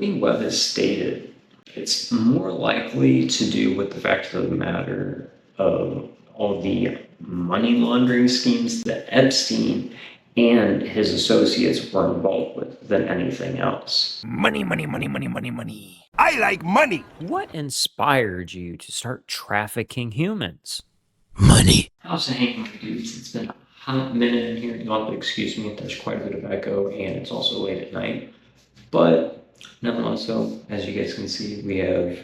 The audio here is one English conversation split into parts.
Whitney Webb has stated it's more likely to do with the fact of the matter of all the money laundering schemes that Epstein and his associates were involved with than anything else. Money, money, money, money, money, money. I like money. What inspired you to start trafficking humans? Money. How's it hanging, dudes? It's been a hot minute in here. You'll have to excuse me if there's quite a bit of echo, and it's also late at night. But nonetheless, though, as you guys can see, we have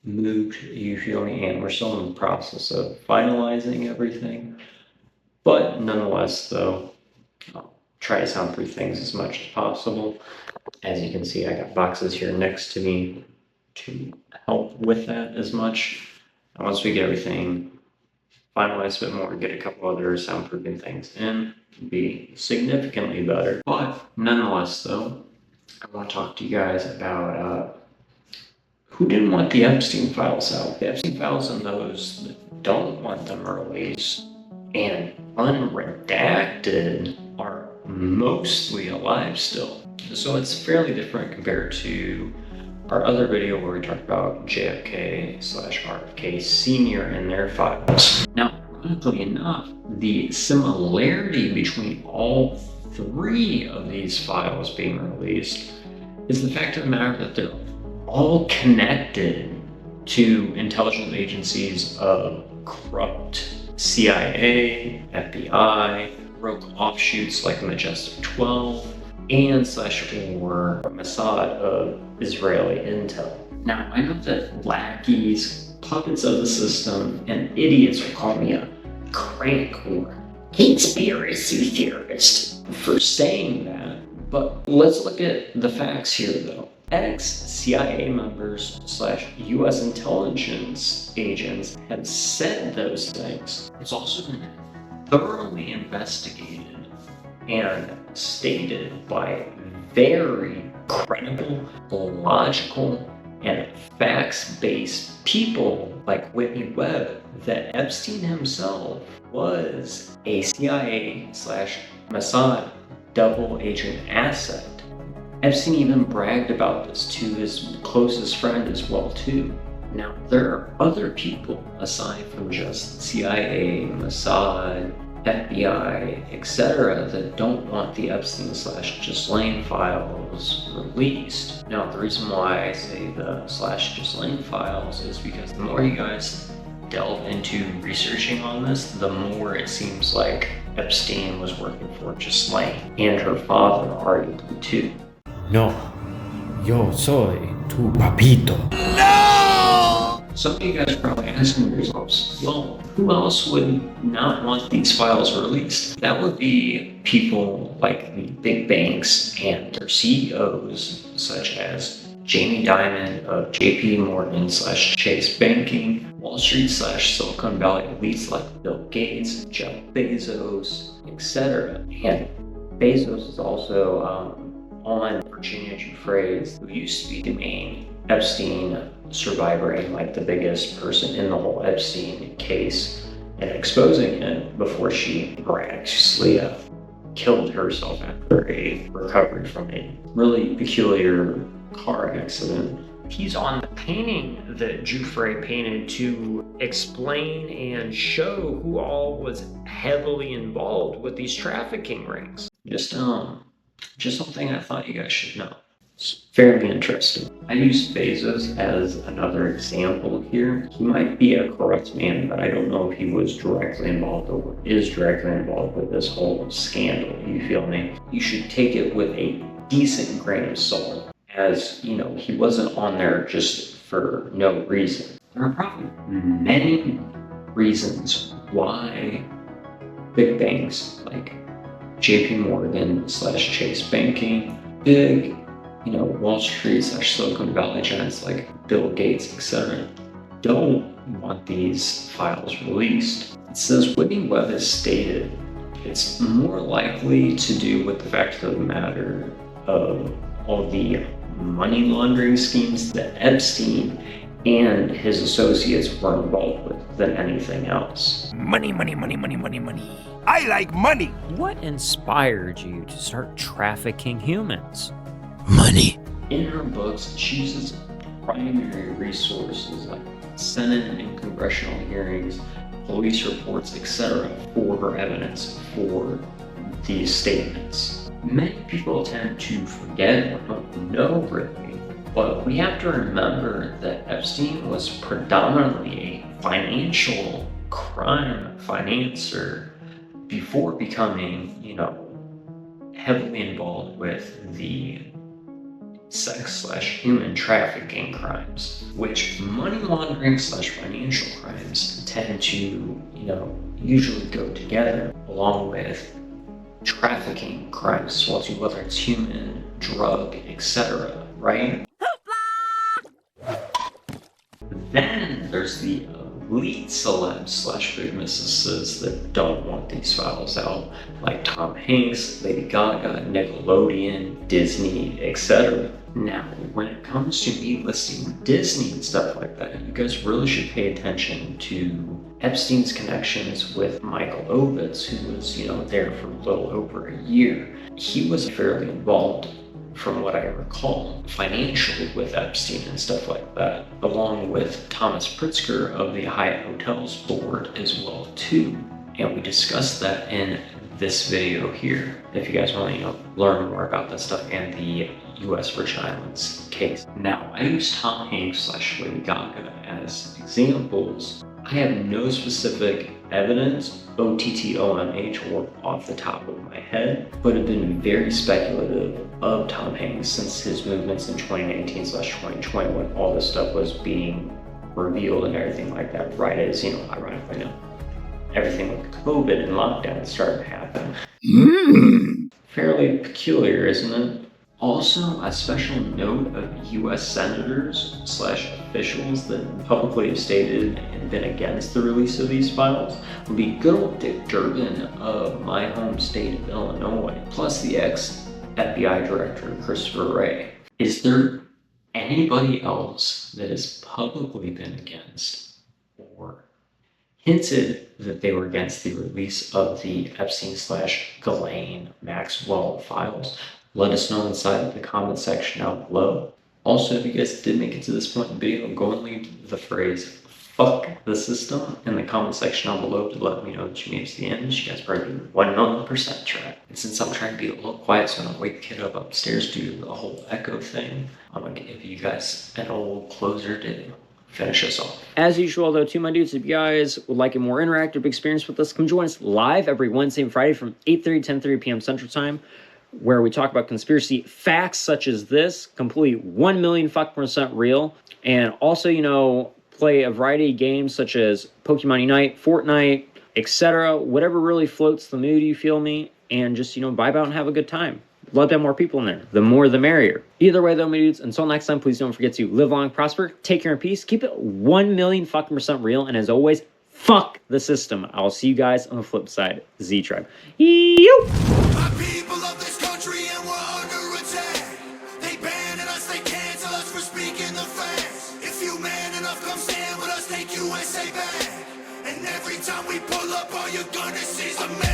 moved usually, and we're still in the process of finalizing everything. But nonetheless, though, I'll try to soundproof things as much as possible. As you can see, I got boxes here next to me to help with that as much. And once we get everything finalized a bit more, get a couple other soundproofing things in, it'll be significantly better. But nonetheless, though, I want to talk to you guys about who didn't want the Epstein files out. The Epstein files and those that don't want them released and unredacted are mostly alive still. So it's fairly different compared to our other video where we talked about JFK/RFK Sr. and their files. Now, ironically enough, the similarity between all three of these files being released is the fact of the matter that they're all connected to intelligence agencies of corrupt CIA, FBI, rogue offshoots like Majestic 12, and /or Mossad of Israeli intel. Now, I know that lackeys, puppets of the system, and idiots will call me a crank or conspiracy theorist for saying that, but let's look at the facts here though. Ex-CIA members /US intelligence agents have said those things. It's also been thoroughly investigated and stated by very credible, logical, and facts-based people like Whitney Webb that Epstein himself was a CIA/Mossad double agent asset. Epstein even bragged about this to his closest friend as well too. Now, there are other people aside from just CIA, Mossad, FBI, etc. that don't want the Epstein/Ghislaine files released. Now, the reason why I say the /Ghislaine files is because the more you guys delve into researching on this, the more it seems like Epstein was working for Ghislaine and her father arguably too. No, yo soy tu papito. No! Some of you guys are probably asking yourselves, well, who else would not want these files released? That would be people like the big banks and their CEOs, such as Jamie Dimon of JP Morgan /Chase Banking, Wall Street /Silicon Valley elites like Bill Gates, Jeff Bezos, etc. And Bezos is also on Virginia Giuffre's, who used to be the main Epstein survivor and like the biggest person in the whole Epstein case, and exposing it before she miraculously killed herself after a recovery from a really peculiar car accident. He's on the painting that Giuffre painted to explain and show who all was heavily involved with these trafficking rings. Just something I thought you guys should know. It's fairly interesting. I use Bezos as another example here. He might be a corrupt man, but I don't know if he was directly involved or is directly involved with this whole scandal, you feel me? You should take it with a decent grain of salt, as, you know, he wasn't on there just for no reason. There are probably many reasons why big banks like JP Morgan /Chase Banking, big, Wall Street /Silicon Valley giants like Bill Gates, etc. don't want these files released. It says Whitney Webb has stated it's more likely to do with the fact of the matter of all the money laundering schemes that Epstein and his associates were involved with than anything else. Money, money, money, money, money, money. I like money. What inspired you to start trafficking humans? Money. In her books, she uses primary resources like Senate and congressional hearings, police reports, etc. for her evidence for these statements. Many people tend to forget or don't know really, but we have to remember that Epstein was predominantly a financial crime financer before becoming, heavily involved with the sex/human trafficking crimes, which money laundering/ financial crimes tend to, usually go together along with trafficking crimes as well too, whether it's human, drug, etc. Right? Then there's the elite celebs/big businesses that don't want these files out, like Tom Hanks, Lady Gaga, Nickelodeon, Disney, etc. Now, when it comes to me listing Disney and stuff like that, you guys really should pay attention to Epstein's connections with Michael Ovitz, who was, there for a little over a year. He was fairly involved, from what I recall, financially with Epstein and stuff like that, along with Thomas Pritzker of the Hyatt Hotels board as well too. And we discussed that in this video here, if you guys want to, learn more about that stuff and the U.S. Virgin Islands case. Now, I use Tom Hanks / Lady Gaga as examples. I have no specific evidence, OTTOMH, or off the top of my head, but have been very speculative of Tom Hanks since his movements in 2019/2020 when all this stuff was being revealed and everything like that, right as, ironically enough, everything with COVID and lockdown started to happen. Fairly peculiar, isn't it? Also, a special note of U.S. senators / officials that publicly have stated and been against the release of these files would be good old Dick Durbin of my home state of Illinois, plus the ex-FBI director Christopher Wray. Is there anybody else that has publicly been against or hinted that they were against the release of the Epstein / Ghislaine Maxwell files? Let us know inside the comment section down below. Also, if you guys did make it to this point in the video, go and leave the phrase "fuck the system" in the comment section down below to let me know that you made it to the end. You guys probably 1,000,000% track. And since I'm trying to be a little quiet so I don't wake the kid up upstairs due to the whole echo thing, I'm gonna give you guys an old closer to finish us off. As usual though, to my dudes, if you guys would like a more interactive experience with us, come join us live every Wednesday and Friday from 8:30 to 10:30 p.m. Central Time, where we talk about conspiracy facts such as this, completely 1,000,000% real, and also, play a variety of games such as Pokemon Unite, Fortnite, etc. Whatever really floats the mood, you feel me, and just, vibe out and have a good time. Love to have more people in there. The more, the merrier. Either way, though, my dudes, until next time, please don't forget to live long, prosper, take care, and peace. Keep it 1,000,000% real, and as always, fuck the system. I'll see you guys on the flip side. Z-Tribe. Yo! My people of this country and we're under attack. They banning us, they cancel us for speaking the facts. If you man enough, come stand with us, take USA back. And every time we pull up, all you're gonna see is a man.